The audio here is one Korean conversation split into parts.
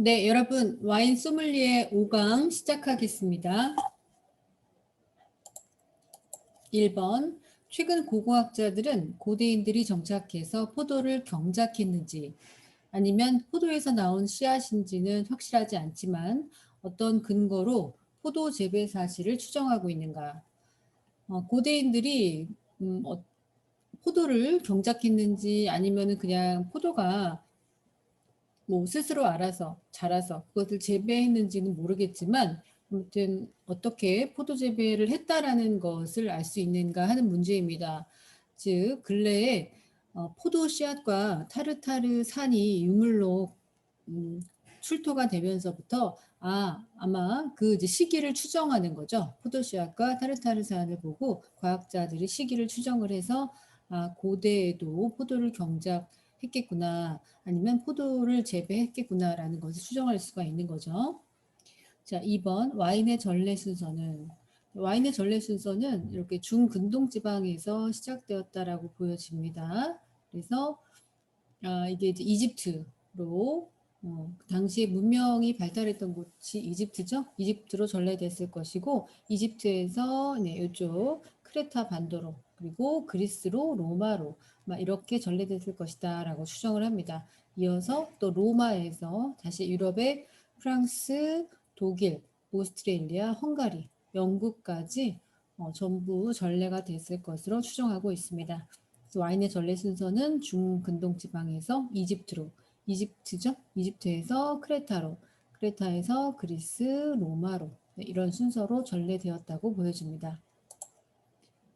네, 여러분 와인 소믈리에 5강 시작하겠습니다. 1번. 최근 고고학자들은 고대인들이 정착해서 포도를 경작했는지 아니면 포도에서 나온 씨앗인지는 확실하지 않지만 어떤 근거로 포도 재배 사실을 추정하고 있는가. 고대인들이 포도를 경작했는지 아니면 그냥 포도가 뭐 스스로 알아서 자라서 그것을 재배했는지는 모르겠지만 아무튼 어떻게 포도 재배를 했다라는 것을 알 수 있는가 하는 문제입니다. 즉 근래에 포도 씨앗과 타르타르 산이 유물로 출토가 되면서부터 아마 그 이제 시기를 추정하는 거죠. 포도 씨앗과 타르타르 산을 보고 과학자들이 시기를 추정을 해서 고대에도 포도를 경작했겠구나. 아니면 포도를 재배했겠구나라는 것을 추정할 수가 있는 거죠. 자, 2번 와인의 전래 순서는 와인의 전래 순서는 이렇게 중근동 지방에서 시작되었다라고 보여집니다. 그래서 이게 이제 이집트로 당시에 문명이 발달했던 곳이 이집트죠. 이집트로 전래됐을 것이고 이집트에서 이쪽 크레타 반도로 그리고 그리스로 로마로 막 이렇게 전래됐을 것이다 라고 추정을 합니다. 이어서 또 로마에서 다시 유럽의 프랑스, 독일, 오스트레일리아, 헝가리, 영국까지 전부 전래가 됐을 것으로 추정하고 있습니다. 와인의 전래 순서는 중근동 지방에서 이집트로, 이집트죠? 이집트에서 크레타로, 크레타에서 그리스, 로마로 이런 순서로 전래되었다고 보여집니다.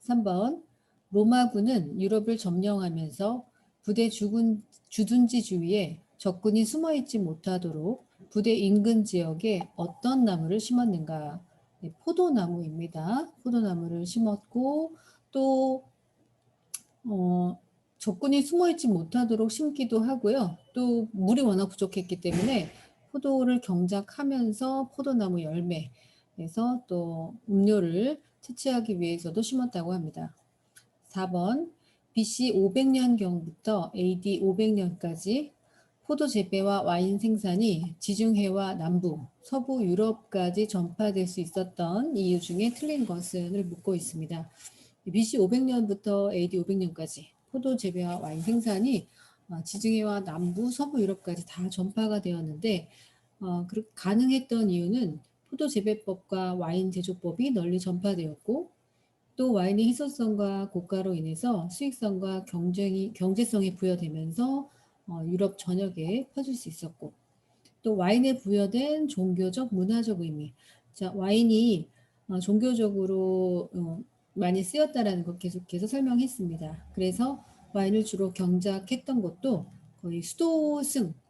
3번 로마군은 유럽을 점령하면서 부대 주둔지 주위에 적군이 숨어있지 못하도록 부대 인근 지역에 어떤 나무를 심었는가? 네, 포도나무입니다. 포도나무를 심었고 또 적군이 숨어있지 못하도록 심기도 하고요. 또 물이 워낙 부족했기 때문에 포도를 경작하면서 포도나무 열매에서 또 음료를 채취하기 위해서도 심었다고 합니다. 4번 BC 500년경부터 AD 500년까지 포도 재배와 와인 생산이 지중해와 남부, 서부 유럽까지 전파될 수 있었던 이유 중에 틀린 것은을 묻고 있습니다. BC 500년부터 AD 500년까지 포도 재배와 와인 생산이 지중해와 남부, 서부 유럽까지 다 전파가 되었는데 가능했던 이유는 포도 재배법과 와인 제조법이 널리 전파되었고 또 와인의 희소성과 고가로 인해서 수익성과 경제성이 부여되면서 유럽 전역에 퍼질 수 있었고 또 와인에 부여된 종교적 문화적 의미. 자, 와인이 종교적으로 많이 쓰였다라는 것 계속해서 설명했습니다. 그래서 와인을 주로 경작했던 것도 거의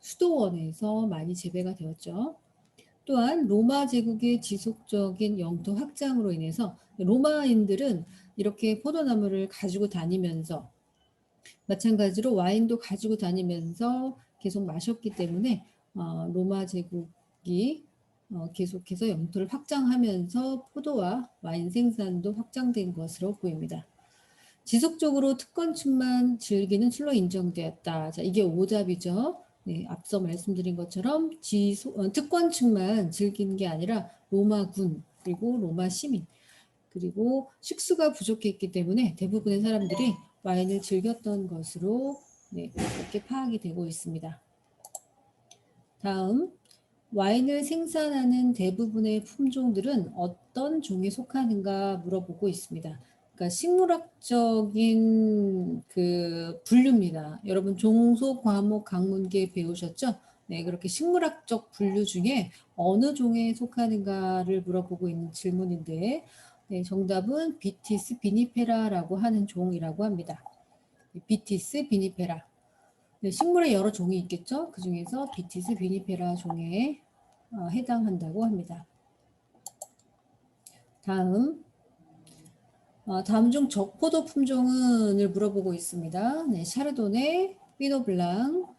수도원에서 많이 재배가 되었죠. 또한 로마 제국의 지속적인 영토 확장으로 인해서 로마인들은 이렇게 포도나무를 가지고 다니면서 마찬가지로 와인도 가지고 다니면서 계속 마셨기 때문에 로마 제국이 계속해서 영토를 확장하면서 포도와 와인 생산도 확장된 것으로 보입니다. 지속적으로 특권층만 즐기는 술로 인정되었다. 자, 이게 오답이죠. 네, 앞서 말씀드린 것처럼 특권층만 즐기는 게 아니라 로마군 그리고 로마 시민 그리고 식수가 부족했기 때문에 대부분의 사람들이 와인을 즐겼던 것으로 이렇게 파악이 되고 있습니다. 다음 와인을 생산하는 대부분의 품종들은 어떤 종에 속하는가 물어보고 있습니다. 그러니까 식물학적인 그 분류입니다. 여러분 종소, 과목, 강문계 배우셨죠? 네, 그렇게 식물학적 분류 중에 어느 종에 속하는가를 물어보고 있는 질문인데 네, 정답은 비티스 비니페라라고 하는 종이라고 합니다. 비티스 비니페라. 네, 식물의 여러 종이 있겠죠? 그 중에서 비티스 비니페라 종에 해당한다고 합니다. 다음 중 적포도 품종을 물어보고 있습니다. 네, 샤르도네, 피노블랑.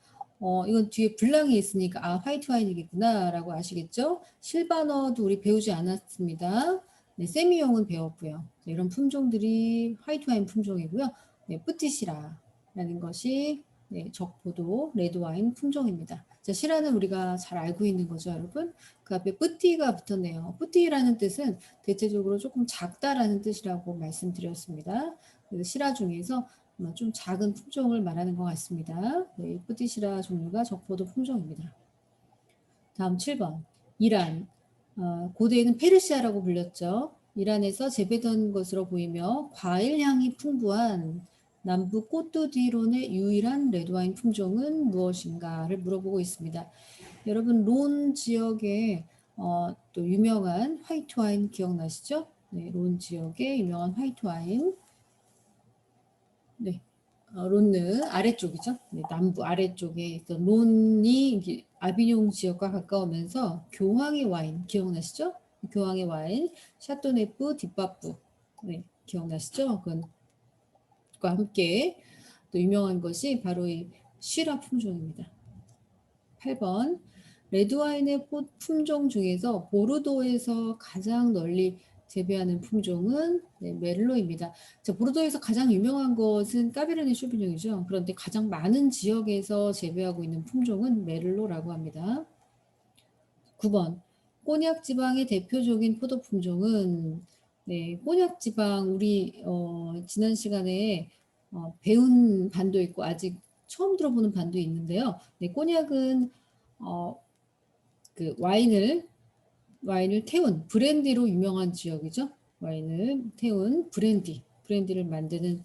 이건 뒤에 블랑이 있으니까 화이트 와인이겠구나 라고 아시겠죠? 실바너도 우리 배우지 않았습니다. 네, 세미용은 배웠고요. 네, 이런 품종들이 화이트 와인 품종이고요. 네, 뿌티시라라는 것이 네, 적포도 레드와인 품종입니다. 자, 시라는 우리가 잘 알고 있는 거죠, 여러분. 그 앞에 뿌띠가 붙었네요. 뿌띠라는 뜻은 대체적으로 조금 작다라는 뜻이라고 말씀드렸습니다. 그래서 시라 중에서 좀 작은 품종을 말하는 것 같습니다. 네, 뿌띠 시라 종류가 적포도 품종입니다. 다음 7번. 이란. 고대에는 페르시아라고 불렸죠. 이란에서 재배된 것으로 보이며 과일 향이 풍부한 남부 꼬뚜디론의 유일한 레드와인 품종은 무엇인가를 물어보고 있습니다. 여러분 론 지역에 또 유명한 화이트 와인 기억나시죠? 네, 론 지역의 유명한 화이트 와인. 네, 론느 아래쪽이죠. 네, 남부 아래쪽에 있던 론이 아비뇽 지역과 가까우면서 교황의 와인 기억나시죠? 교황의 와인, 샤토네프, 뒷바프. 네, 기억나시죠? 그것과 함께 또 유명한 것이 바로 이 시라 품종입니다. 8번. 레드와인의 품종 중에서 보르도에서 가장 널리 재배하는 품종은 메를로입니다. 자, 보르도에서 가장 유명한 것은 까베르네 쇼비뇽이죠. 그런데 가장 많은 지역에서 재배하고 있는 품종은 메를로라고 합니다. 9번. 꼬냑 지방의 대표적인 포도 품종은 꼬냑 지방 우리 지난 시간에 배운 반도 있고 아직 처음 들어보는 반도 있는데요. 꼬냑은 그 와인을 태운 브랜디로 유명한 지역이죠. 와인을 태운 브랜디를 만드는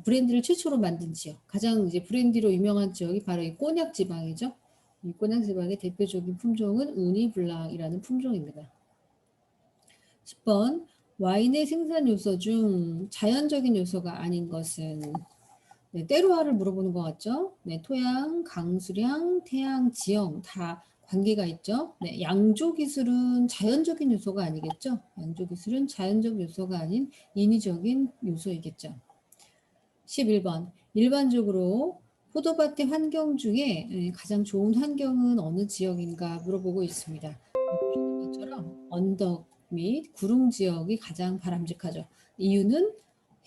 브랜디를 최초로 만든 지역. 가장 이제 브랜디로 유명한 지역이 바로 이 꼬냑 지방이죠. 이 꼬냑 지방의 대표적인 품종은 우니 블랑이라는 품종입니다. 10번. 와인의 생산 요소 중 자연적인 요소가 아닌 것은 때로화를 물어보는 것 같죠? 네, 토양, 강수량, 태양, 지형 다 관계가 있죠. 네, 양조 기술은 자연적인 요소가 아니겠죠. 양조 기술은 자연적 요소가 아닌 인위적인 요소이겠죠. 11번. 일반적으로 포도밭의 환경 중에 가장 좋은 환경은 어느 지역인가 물어보고 있습니다. 보시는 것처럼 언덕 및 구릉 지역이 가장 바람직하죠. 이유는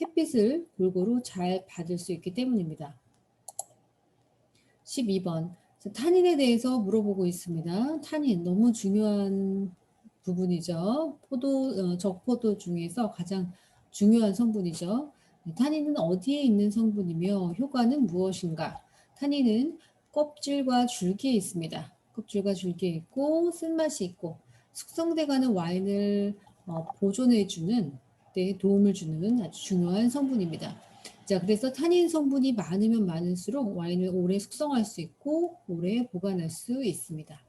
햇빛을 골고루 잘 받을 수 있기 때문입니다. 12번. 탄닌에 대해서 물어보고 있습니다. 탄닌 너무 중요한 부분이죠. 적포도 중에서 가장 중요한 성분이죠. 탄닌은 어디에 있는 성분이며 효과는 무엇인가? 탄닌은 껍질과 줄기에 있습니다. 껍질과 줄기에 있고 쓴맛이 있고 숙성돼가는 와인을 보존해주는 데 도움을 주는 아주 중요한 성분입니다. 자, 그래서 탄닌 성분이 많으면 많을수록 와인을 오래 숙성할 수 있고 오래 보관할 수 있습니다.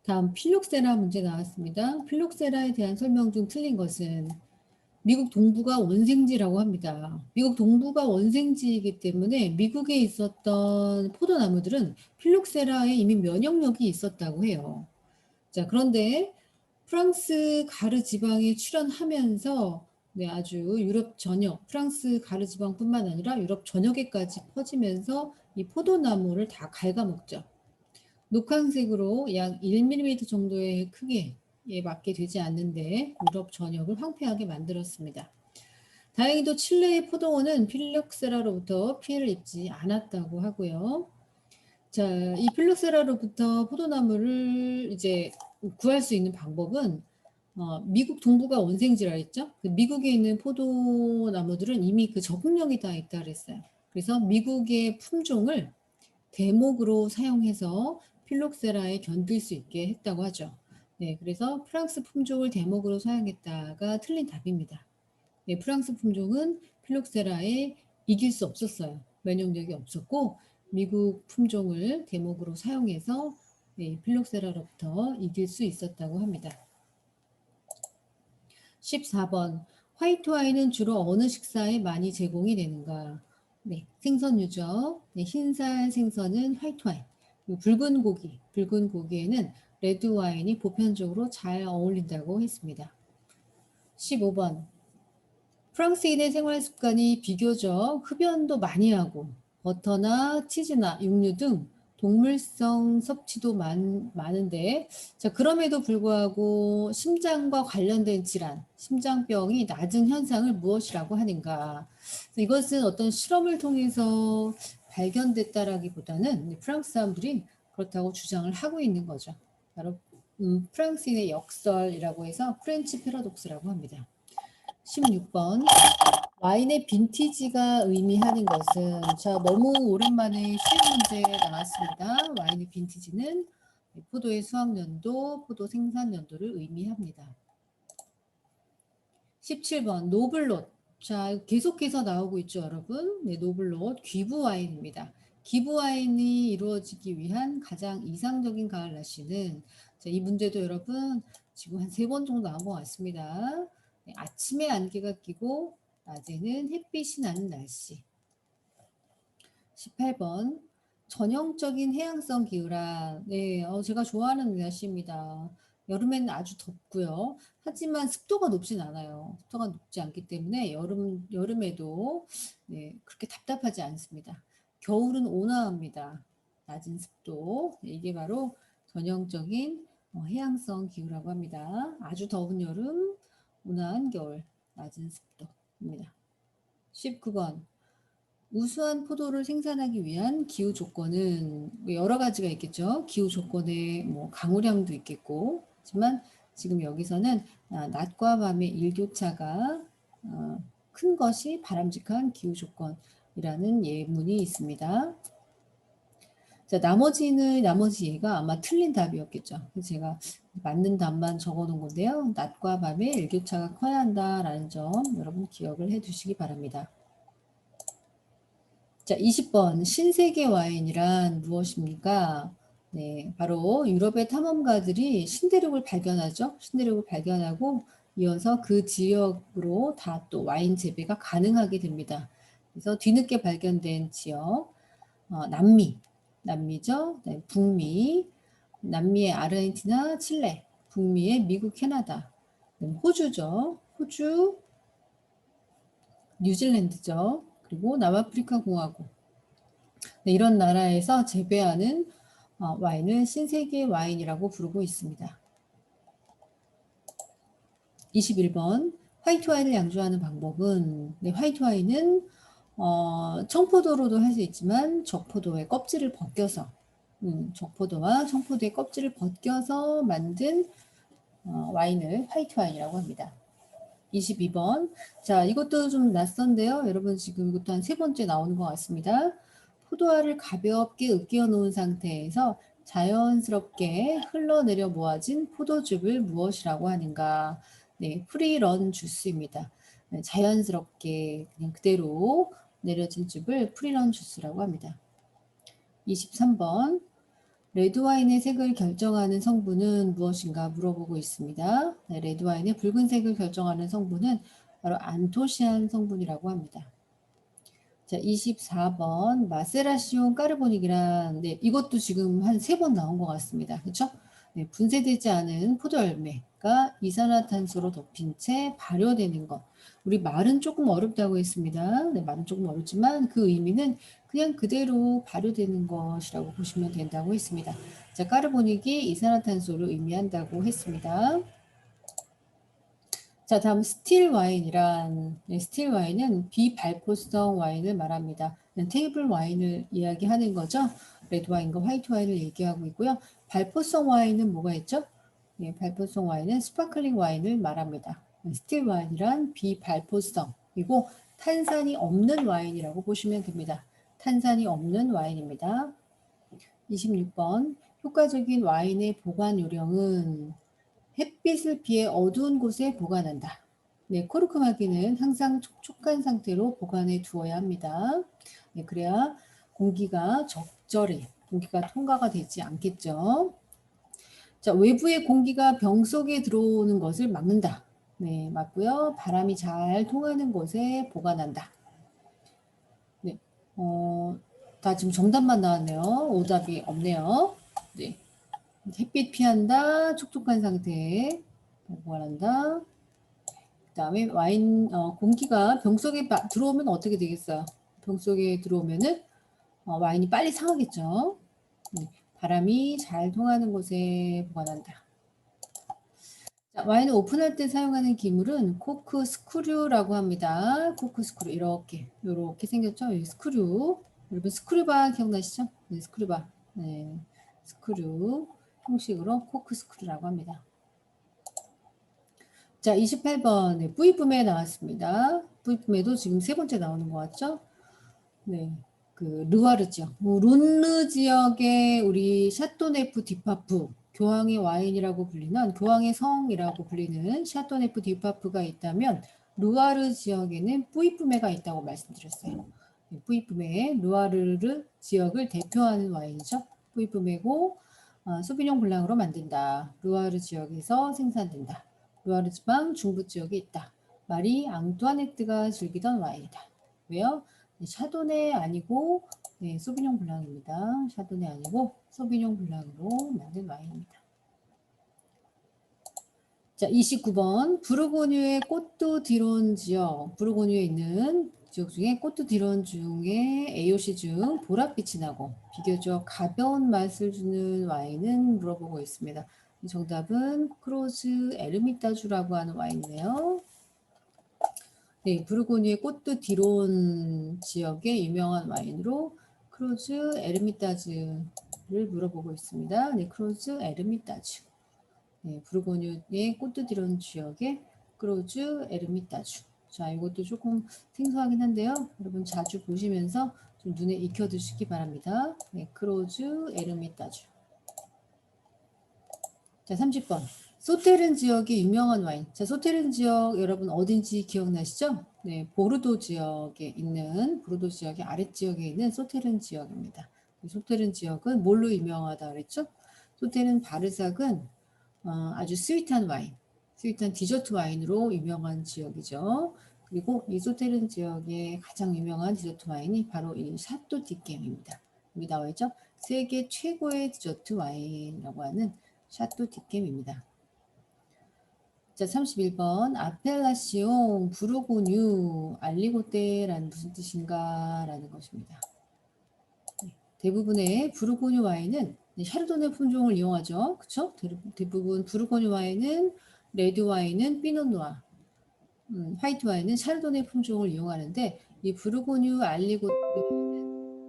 다음 필록세라 문제 나왔습니다. 필록세라에 대한 설명 중 틀린 것은 미국 동부가 원생지라고 합니다. 미국 동부가 원생지이기 때문에 미국에 있었던 포도나무들은 필록세라에 이미 면역력이 있었다고 해요. 자, 그런데 프랑스 가르 지방에 출현하면서 아주 유럽 전역, 프랑스 가르 지방뿐만 아니라 유럽 전역에까지 퍼지면서 이 포도나무를 다 갉아먹죠. 녹황색으로 약 1mm 정도의 크기에 맞게 되지 않는데 유럽 전역을 황폐하게 만들었습니다. 다행히도 칠레의 포도원은 필록세라로부터 피해를 입지 않았다고 하고요. 자, 이 필록세라로부터 포도나무를 이제 구할 수 있는 방법은 미국 동부가 원생지라 했죠. 미국에 있는 포도나무들은 이미 그 적응력이 다 있다 그랬어요. 그래서 미국의 품종을 대목으로 사용해서 필록세라에 견딜 수 있게 했다고 하죠. 네, 그래서 프랑스 품종을 대목으로 사용했다가 틀린 답입니다. 네, 프랑스 품종은 필록세라에 이길 수 없었어요. 면역력이 없었고 미국 품종을 대목으로 사용해서 필록세라로부터 이길 수 있었다고 합니다. 14번. 화이트 와인은 주로 어느 식사에 많이 제공이 되는가? 네, 생선류죠. 네, 흰살 생선은 화이트 와인. 붉은 고기에는 레드 와인이 보편적으로 잘 어울린다고 했습니다. 15번. 프랑스인의 생활 습관이 비교적 흡연도 많이 하고 버터나 치즈나 육류 등 동물성 섭취도 많은데, 자, 그럼에도 불구하고 심장과 관련된 질환, 심장병이 낮은 현상을 무엇이라고 하는가? 이것은 어떤 실험을 통해서 발견됐다라기보다는 프랑스 사람들이 그렇다고 주장을 하고 있는 거죠. 바로 프랑스인의 역설이라고 해서 프렌치 패러독스라고 합니다. 16번. 와인의 빈티지가 의미하는 것은, 자, 너무 오랜만에 쉬운 문제 나왔습니다. 와인의 빈티지는 포도의 수확년도, 포도 생산년도를 의미합니다. 17번 노블롯. 자, 계속해서 나오고 있죠, 여러분. 네, 노블롯 귀부 와인입니다. 기부 와인이 이루어지기 위한 가장 이상적인 가을 날씨는, 자, 이 문제도 여러분 지금 한 3번 정도 나온 것 같습니다. 네, 아침에 안개가 끼고 낮에는 햇빛이 나는 날씨. 18번 전형적인 해양성 기후라. 네, 제가 좋아하는 날씨입니다. 여름에는 아주 덥고요. 하지만 습도가 높진 않아요. 습도가 높지 않기 때문에 여름에도 네, 그렇게 답답하지 않습니다. 겨울은 온화합니다. 낮은 습도. 네, 이게 바로 전형적인 해양성 기후라고 합니다. 아주 더운 여름, 온화한 겨울, 낮은 습도입니다. 19번 우수한 포도를 생산하기 위한 기후 조건은 여러 가지가 있겠죠. 기후 조건에 뭐 강우량도 있겠고, 하지만 지금 여기서는 낮과 밤의 일교차가 큰 것이 바람직한 기후 조건이라는 예문이 있습니다. 자, 나머지 얘가 아마 틀린 답이었겠죠. 그래서 제가 맞는 답만 적어 놓은 건데요. 낮과 밤의 일교차가 커야 한다라는 점 여러분 기억을 해 두시기 바랍니다. 자, 20번 신세계 와인이란 무엇입니까? 네, 바로 유럽의 탐험가들이 신대륙을 발견하죠. 신대륙을 발견하고 이어서 그 지역으로 다 또 와인 재배가 가능하게 됩니다. 그래서 뒤늦게 발견된 지역, 남미죠. 네, 북미, 남미의 아르헨티나, 칠레, 북미의 미국, 캐나다, 호주죠. 호주, 뉴질랜드죠. 그리고 남아프리카 공화국. 네, 이런 나라에서 재배하는 와인을 신세계 와인이라고 부르고 있습니다. 21번 화이트 와인을 양조하는 방법은, 네, 화이트 와인은 청포도로도 할 수 있지만 적포도의 껍질을 벗겨서 적포도와 청포도의 껍질을 벗겨서 만든 와인을 화이트 와인이라고 합니다. 22번. 자, 이것도 좀 낯선데요. 여러분 지금 이것도 한 3번째 나오는 것 같습니다. 포도알을 가볍게 으깨어 놓은 상태에서 자연스럽게 흘러내려 모아진 포도즙을 무엇이라고 하는가? 네, 프리런 주스입니다. 네, 자연스럽게 그냥 그대로 내려진 즙을 프리런 주스라고 합니다. 23번. 레드와인의 색을 결정하는 성분은 무엇인가 물어보고 있습니다. 네, 레드와인의 붉은색을 결정하는 성분은 바로 안토시안 성분이라고 합니다. 자, 24번 마세라시온 까르보닉이란, 네, 이것도 지금 한 3번 나온 것 같습니다. 그렇죠? 네, 분쇄되지 않은 포도 열매가 이산화탄소로 덮인 채 발효되는 것. 우리 말은 조금 어렵다고 했습니다. 네, 말은 조금 어렵지만 그 의미는 그냥 그대로 발효되는 것이라고 보시면 된다고 했습니다. 자, 까르보닉이 이산화탄소를 의미한다고 했습니다. 자, 다음 스틸 와인이란, 네, 스틸 와인은 비발포성 와인을 말합니다. 테이블 와인을 이야기하는 거죠. 레드 와인과 화이트 와인을 얘기하고 있고요. 발포성 와인은 뭐가 있죠? 네, 발포성 와인은 스파클링 와인을 말합니다. 스틸 와인이란 비발포성, 그리고 탄산이 없는 와인이라고 보시면 됩니다. 탄산이 없는 와인입니다. 26번 효과적인 와인의 보관 요령은 햇빛을 피해 어두운 곳에 보관한다. 네, 코르크마기는 항상 촉촉한 상태로 보관해 두어야 합니다. 네, 그래야 공기가 적절히 공기가 통과가 되지 않겠죠. 자, 외부의 공기가 병 속에 들어오는 것을 막는다. 네, 맞고요. 바람이 잘 통하는 곳에 보관한다. 네, 다 지금 정답만 나왔네요. 오답이 없네요. 네. 햇빛 피한다, 촉촉한 상태에 보관한다. 그 다음에 와인, 공기가 병 속에 들어오면 어떻게 되겠어요? 병 속에 들어오면은 와인이 빨리 상하겠죠. 바람이 잘 통하는 곳에 보관한다. 자, 와인을 오픈할 때 사용하는 기물은 코크 스크류라고 합니다. 코크 스크류 이렇게 생겼죠? 이 스크류. 여러분 스크류바 기억나시죠? 네, 스크류바. 네, 스크류 형식으로 코크 스크류라고 합니다. 자, 28번 네, 뿌이쁨에 나왔습니다. 뿌이쁨에도 지금 세 번째 나오는 것 같죠? 네, 그 르와르 지역, 론느 지역의 우리 샤토네프 디파프, 교황의 와인이라고 불리는 교황의 성이라고 불리는 샤토네프 디파프가 있다면 루아르 지역에는 뿌이쁨에가 있다고 말씀드렸어요. 뿌이쁨에 루아르 지역을 대표하는 와인이죠. 뿌이쁨에고 소비뇽 블랑으로 만든다. 루아르 지역에서 생산된다. 루아르 지방 중부 지역에 있다. 마리 앙투아네트가 즐기던 와인이다. 왜요? 샤도네 아니고 네, 소비뇽 블랑입니다. 샤도네 아니고 소비뇽 블랑으로 만든 와인입니다. 자, 29번 부르고뉴의 꼬뚜 디론 지역, 부르고뉴에 있는 지역 중에 꼬뚜 디론 중에 AOC 중 보랏빛이 나고 비교적 가벼운 맛을 주는 와인은 물어보고 있습니다. 정답은 크로즈 에르미타주라고 하는 와인이네요. 네, 부르고뉴의 꼬뚜 디론 지역의 유명한 와인으로 크로즈 에르미타즈를 물어보고 있습니다. 네, 크로즈 에르미타즈. 네, 부르고뉴의 꼬뚜 디론 지역의 크로즈 에르미타주. 자, 이것도 조금 생소하긴 한데요. 여러분 자주 보시면서 좀 눈에 익혀두시기 바랍니다. 네, 크로즈 에르미타주. 자, 30번. 소테른 지역의 유명한 와인. 자, 소테른 지역 여러분 어딘지 기억나시죠? 네, 보르도 지역에 있는, 보르도 지역의 아랫지역에 있는 소테른 지역입니다. 소테른 지역은 뭘로 유명하다 그랬죠? 소테른 바르삭은 아주 스윗한 와인, 스윗한 디저트 와인으로 유명한 지역이죠. 그리고 이 소테른 지역의 가장 유명한 디저트 와인이 바로 이 샤또 디겜입니다. 여기 나와 있죠? 세계 최고의 디저트 와인이라고 하는 샤또 디겜입니다. 자, 31번 아펠라시옹 부르고뉴 알리고떼라는 무슨 뜻인가 라는 것입니다. 대부분의 부르고뉴 와인은 샤르도네 품종을 이용하죠. 그쵸? 대부분 부르고뉴 와인은 레드 와인은 피노누아, 화이트 와인은 샤르도네 품종을 이용하는데 이 부르고뉴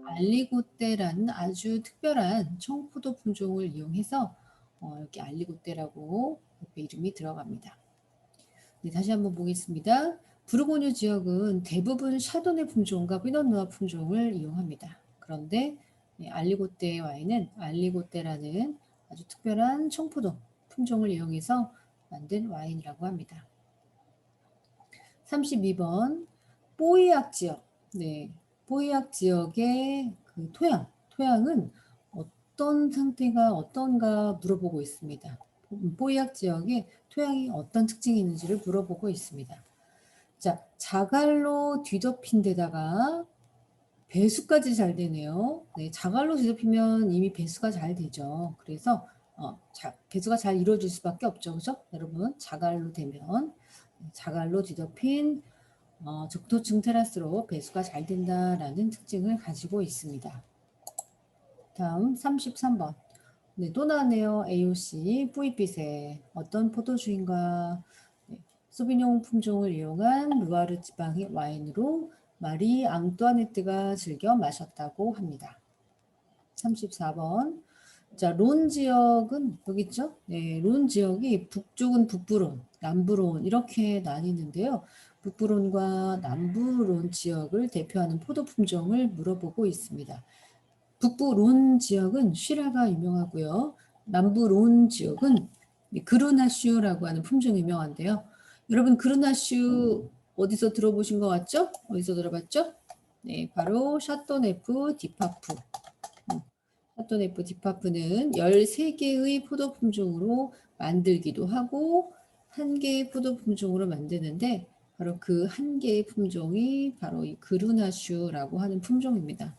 알리고떼라는 아주 특별한 청포도 품종을 이용해서 이렇게 알리고떼라고 옆에 이름이 들어갑니다. 네, 다시 한번 보겠습니다. 부르고뉴 지역은 대부분 샤도네 품종과 피노누아 품종을 이용합니다. 그런데 알리고떼 와인은 알리고떼라는 아주 특별한 청포도 품종을 이용해서 만든 와인이라고 합니다. 32번 뽀이악 지역. 네, 뽀이악 지역의 그 토양은 어떤 상태가 어떤가 물어보고 있습니다. 뽀이악 지역의 토양이 어떤 특징이 있는지를 물어보고 있습니다. 자, 자갈로 뒤덮인 데다가 배수까지 잘 되네요. 네, 자갈로 뒤덮이면 이미 배수가 잘 되죠. 그래서 배수가 잘 이루어질 수밖에 없죠. 그죠? 여러분, 자갈로 되면 자갈로 뒤덮인 적토층 테라스로 배수가 잘 된다라는 특징을 가지고 있습니다. 다음 33번. 네, 또 나왔네요. AOC 뿌이빛에 어떤 포도주인가 소비뇽 품종을 이용한 루아르 지방의 와인으로 마리 앙뚜아네트가 즐겨 마셨다고 합니다. 34번. 자, 론 지역은 여기 있죠? 네, 론 지역이 북쪽은 북부론, 남부론 이렇게 나뉘는데요. 북부론과 남부론 지역을 대표하는 포도 품종을 물어보고 있습니다. 북부 론 지역은 쉬라가 유명하고요. 남부 론 지역은 그르나슈라고 하는 품종이 유명한데요. 여러분 그르나슈 어디서 들어보신 것 같죠? 어디서 들어봤죠? 네, 바로 샤토네프 디파프. 샤토네프 디파프는 13개의 포도 품종으로 만들기도 하고 한 개의 포도 품종으로 만드는데 바로 그 한 개의 품종이 바로 이 그르나슈라고 하는 품종입니다.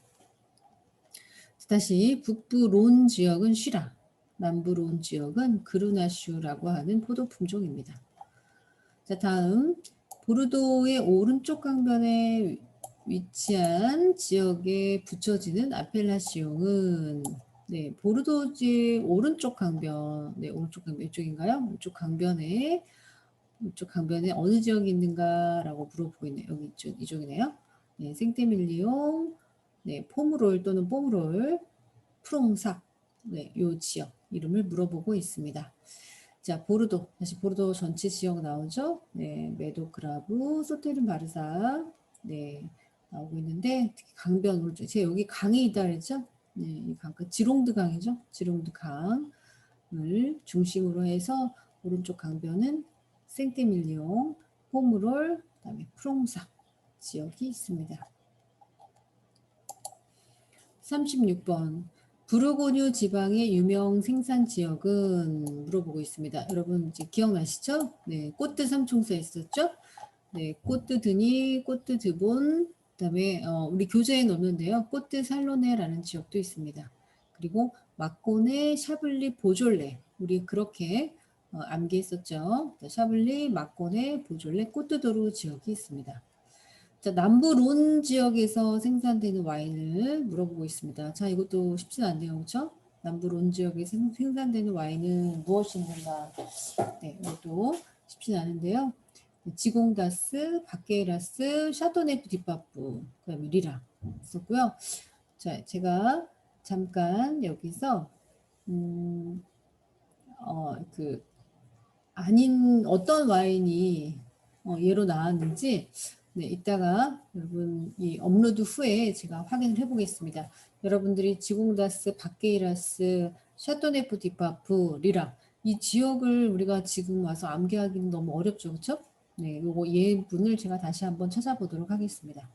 다시 북부 론 지역은 쉬라, 남부 론 지역은 그르나슈라고 하는 포도 품종입니다. 자, 다음 보르도의 오른쪽 강변에 위치한 지역에 붙여지는 아펠라시옹은 네, 보르도지 오른쪽 강변, 네, 오른쪽 강변 이쪽인가요? 이쪽 강변에 어느 지역이 있는가라고 물어보고 있네요. 여기 이쪽이네요. 네, 생떼밀리옹, 네, 포무롤 또는 뽀무롤, 프롱삭, 네, 요 지역 이름을 물어보고 있습니다. 자, 보르도, 다시 보르도 전체 지역 나오죠? 네, 메도크라브, 소테른 바르사, 네, 나오고 있는데, 특히 강변 오른쪽, 제가 여기 강이 있다 그랬죠? 네, 이 강, 그 지롱드 강이죠? 지롱드 강을 중심으로 해서 오른쪽 강변은 생떼밀리옹, 포무롤, 그다음에 프롱삭 지역이 있습니다. 36번. 부르고뉴 지방의 유명 생산 지역은 물어보고 있습니다. 여러분 이제 기억나시죠? 네, 꼬트 삼총사 있었죠? 네, 꼬트 드니, 꼬트 드본, 그다음에 우리 교재에 넣었는데요. 꼬트 살로네라는 지역도 있습니다. 그리고 마코네, 샤블리, 보졸레. 우리 그렇게 암기했었죠. 샤블리, 마코네, 보졸레, 꼬트도르 지역이 있습니다. 자, 남부 론 지역에서 생산되는 와인을 물어보고 있습니다. 자, 이것도 쉽진 않네요. 그렇죠? 남부 론 지역에서 생산되는 와인은 무엇이 있는가? 네, 이것도 쉽진 않은데요. 지공다스, 바케이라스, 샤토네프 뒷바프, 그다음에 리라 있었고요. 자, 제가 잠깐 여기서 아닌 어떤 와인이 예로 나왔는지 네, 이따가 여러분 이 업로드 후에 제가 확인을 해보겠습니다. 여러분들이 지공다스, 바케이라스, 샤토네프 디파프, 리라 이 지역을 우리가 지금 와서 암기하기는 너무 어렵죠, 그렇죠? 네, 요거 예문을 제가 다시 한번 찾아보도록 하겠습니다.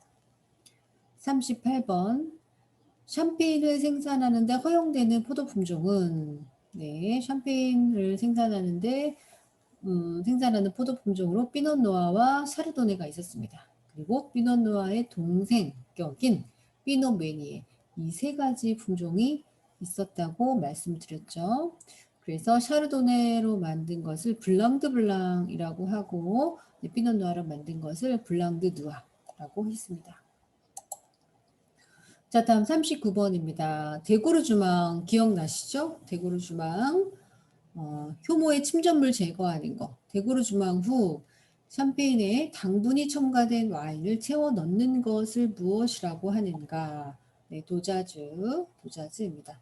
38번 샴페인을 생산하는데 허용되는 포도 품종은 네, 샴페인을 생산하는데 생산하는 포도 품종으로 피노누아와 샤르도네가 있었습니다. 그리고 피노누아의 동생 격인 피노메니에 이 세 가지 품종이 있었다고 말씀드렸죠. 그래서 샤르도네로 만든 것을 블랑드 블랑이라고 하고 피노누아로 만든 것을 블랑드 누아라고 했습니다. 자, 다음 39번입니다. 데고르 주망 기억나시죠? 데고르 주망. 효모의 침전물 제거하는 거. 데고르 주망 후 샴페인에 당분이 첨가된 와인을 채워 넣는 것을 무엇이라고 하는가? 네, 도자즈입니다.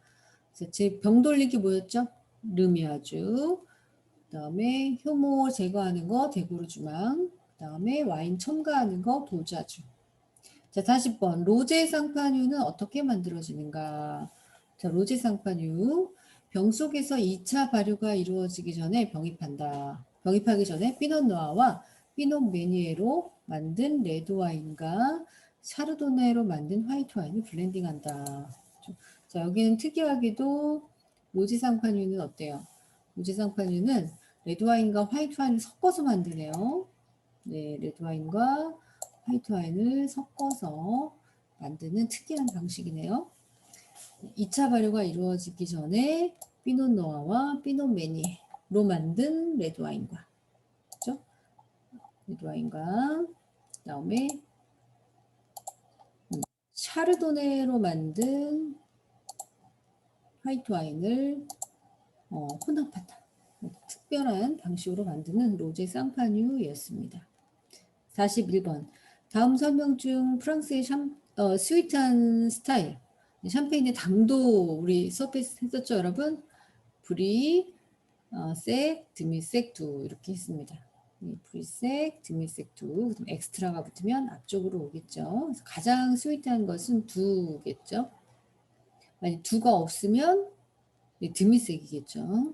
제 병 돌리기 뭐였죠? 르미아주. 그다음에 효모 제거하는 거 데고르 주망. 그다음에 와인 첨가하는 거 도자주. 자, 40번. 로제 쌍파뉴는 어떻게 만들어지는가? 자, 로제 쌍파뉴. 병 속에서 2차 발효가 이루어지기 전에 병입한다. 병입하기 전에 피노누아와 피노 메니에로 만든 레드와인과 샤르도네로 만든 화이트와인을 블렌딩한다. 자, 여기는 특이하게도 로제 쌍파뉴는 어때요? 로제 쌍파뉴는 레드와인과 화이트와인을 섞어서 만드네요. 네, 레드와인과 화이트와인을 섞어서 만드는 특이한 방식이네요. 2차 발효가 이루어지기 전에 피노누아와 피노메니로 만든 레드와인과 그렇죠? 레드와인과 그다음에 샤르도네로 만든 화이트와인을 혼합하다. 특별한 방식으로 만드는 로제 쌍파뉴였습니다. 41번. 다음 설명 중 프랑스의 스위트한 스타일. 샴페인의 당도 우리 수업했었죠, 여러분? 브리, 색, 드미색, 두 이렇게 했습니다. 브리색, 드미색, 두. 그럼 엑스트라가 붙으면 앞쪽으로 오겠죠. 그래서 가장 스위트한 것은 두겠죠. 만약 두가 없으면 드미색이겠죠.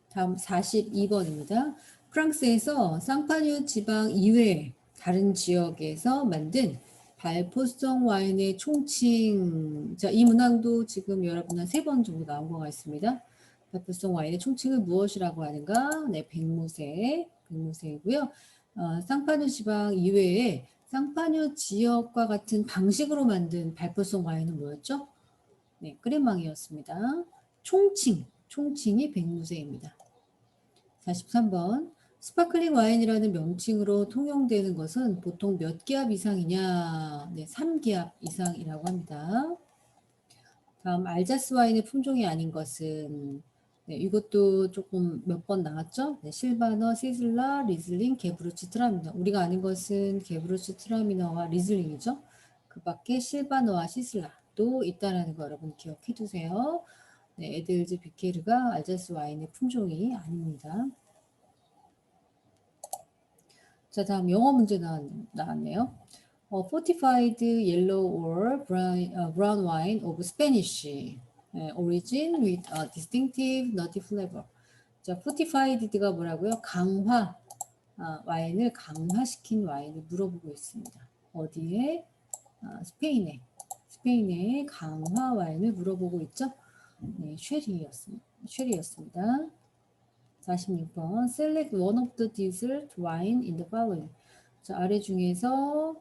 다음 42번입니다. 프랑스에서 쌍파뉴 지방 이외 다른 지역에서 만든 발포성 와인의 총칭. 자, 이 문항도 지금 여러분 한 3번 정도 나온 것 같습니다. 발포성 와인의 총칭을 무엇이라고 하는가? 네, 백무새이고요. 쌍파뉴 지방 이외에 쌍파뉴 지역과 같은 방식으로 만든 발포성 와인은 뭐였죠? 네, 크레망이었습니다. 총칭이 백무새입니다. 43번. 스파클링 와인이라는 명칭으로 통용되는 것은 보통 몇 기압 이상이냐? 네, 3기압 이상이라고 합니다. 다음 알자스 와인의 품종이 아닌 것은 네, 이것도 조금 몇 번 나왔죠? 네, 실바너, 시슬라, 리슬링, 게브루츠, 트라미너. 우리가 아는 것은 게브루츠, 트라미너와 리슬링이죠. 그 밖에 실바너와 시슬라도 있다는 거 여러분 기억해 두세요. 네, 에델즈 비케르가 알자스 와인의 품종이 아닙니다. 자, 다음 영어 문제 나왔네요. Fortified yellow or brown wine of Spanish origin with a distinctive nutty flavor. 자, fortified가 뭐라고요? 강화, 와인을 강화시킨 와인을 물어보고 있습니다. 어디에? 스페인에. 스페인의 강화 와인을 물어보고 있죠? 네, 쉐리였습니다. 46번. Select one of the dessert wine in the following. 자, 아래 중에서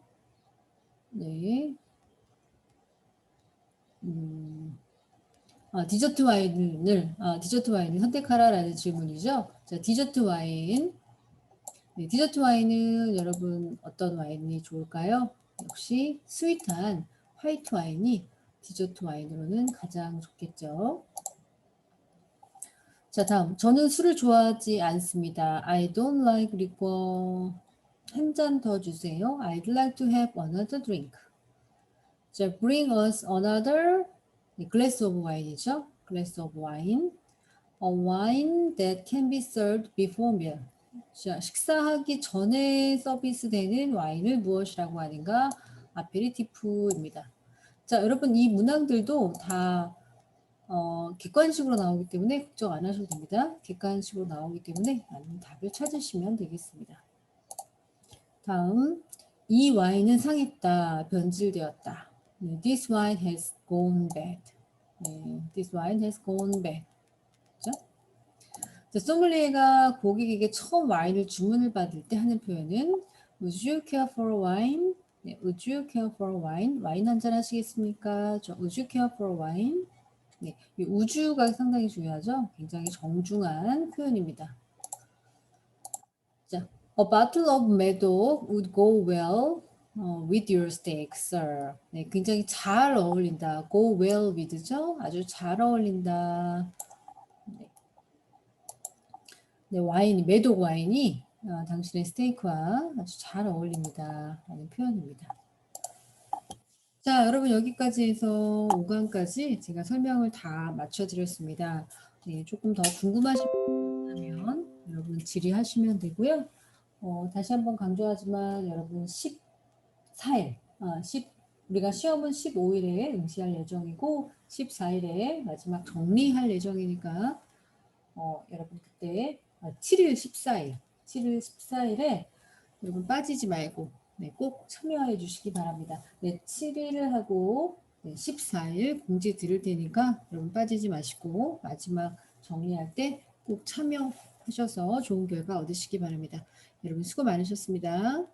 네. 디저트 와인을 선택하라라는 질문이죠. 자, 디저트 와인. 네, 디저트 와인은 여러분 어떤 와인이 좋을까요? 역시 스윗한 화이트 와인이 디저트 와인으로는 가장 좋겠죠. 자, 다음. 저는 술을 좋아하지 않습니다. I don't like liquor. 한 잔 더 주세요. I'd like to have another drink. 자, bring us another glass of wine이죠. glass of wine. A wine that can be served before meal. 자, 식사하기 전에 서비스되는 와인을 무엇이라고 하는가? 아페리티프입니다. 자, 여러분 이 문항들도 다 객관식으로 나오기 때문에 걱정 안 하셔도 됩니다. 객관식으로 나오기 때문에 맞는 답을 찾으시면 되겠습니다. 다음, 이 와인은 상했다, 변질되었다. This wine has gone bad. This wine has gone bad. 그렇죠? 자, 소믈리에가 고객에게 처음 와인을 주문을 받을 때 하는 표현은 Would you care for a wine? 네, Would you care for a wine? 와인 한잔 하시겠습니까? Would you care for a wine? 네, 이 우주가 상당히 중요하죠. 굉장히 정중한 표현입니다. 자, A bottle of Medoc would go well with your steak, sir. 네, 굉장히 잘 어울린다. Go well with죠. 아주 잘 어울린다. 네, 메독 와인이 당신의 스테이크와 아주 잘 어울립니다. 라는 표현입니다. 자, 여러분 여기까지 해서 5강까지 제가 설명을 다 마쳐드렸습니다. 네, 조금 더 궁금하시면 여러분 질의하시면 되고요. 다시 한번 강조하지만 여러분 14일, 우리가 시험은 15일에 응시할 예정이고 14일에 마지막 정리할 예정이니까 여러분 그때 7일 14일에 여러분 빠지지 말고 네, 꼭 참여해 주시기 바랍니다. 네, 7일을 하고 네, 14일 공지 드릴 테니까 여러분 빠지지 마시고 마지막 정리할 때 꼭 참여하셔서 좋은 결과 얻으시기 바랍니다. 여러분 수고 많으셨습니다.